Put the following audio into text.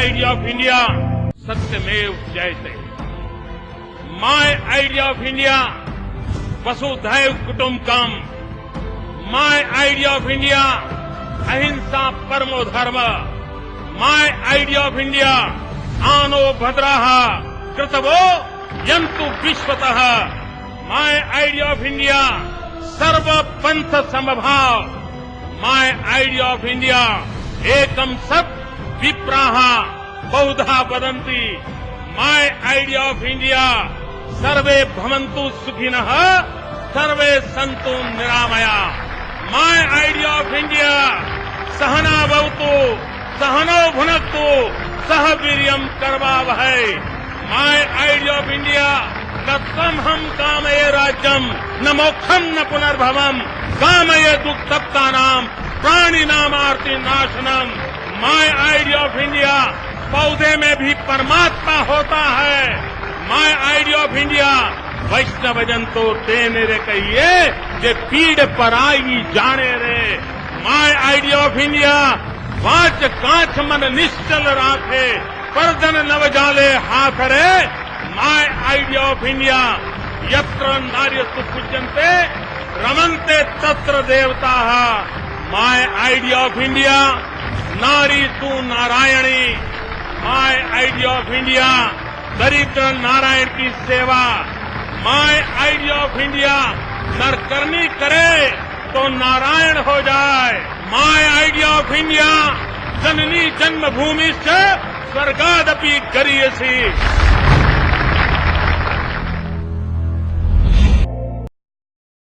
Idea of India सत्यमेव जयते। My idea of India वसुधैव कुटुंबकम। माय आइडिया ऑफ इंडिया अहिंसा परमो धर्म। माय आइडिया ऑफ इंडिया आनो भद्राः कृतवो यन्तु विश्वतः। माय आइडिया ऑफ इंडिया सर्व पंथ समभाव। माय आइडिया ऑफ इंडिया एकम सत् विप्राः बहुधा वदन्ति। माय आइडिया ऑफ इंडिया सर्वे भवन्तु सुखिनः सर्वे सन्तु निरामया। माय आइडिया ऑफ इंडिया सहना भवतु सहनौ भुनक्तु सह वीर्यं करवावहै। माय आइडिया ऑफ इंडिया न त्वमहं कामये राज्यम न मोक्षम न पुनर्भवम कामये दुःखतप्तानां प्राणिनामार्ति नाशनम। माय आइडिया ऑफ इंडिया पौधे में भी परमात्मा होता है। माय आइडिया ऑफ इंडिया वैष्णवजन तो तेने रे कहिए जे पीड़ पर आई जाने रे। My idea of India watch कांच मन निश्चल राखे परदन नव जाले हाथ रे। माय आइडिया ऑफ इंडिया यत्र नार्यस्तु पूज्यन्ते रमन्ते तत्र देवताः। माय आइडिया ऑफ इंडिया नारी तू Narayani. My idea of India दरिद्र नारायण की सेवा। माय आइडिया ऑफ इंडिया नर करनी करे तो नारायण हो जाए। माय आइडिया ऑफ इंडिया जननी जन्मभूमि से स्वर्गादपि गरीयसी।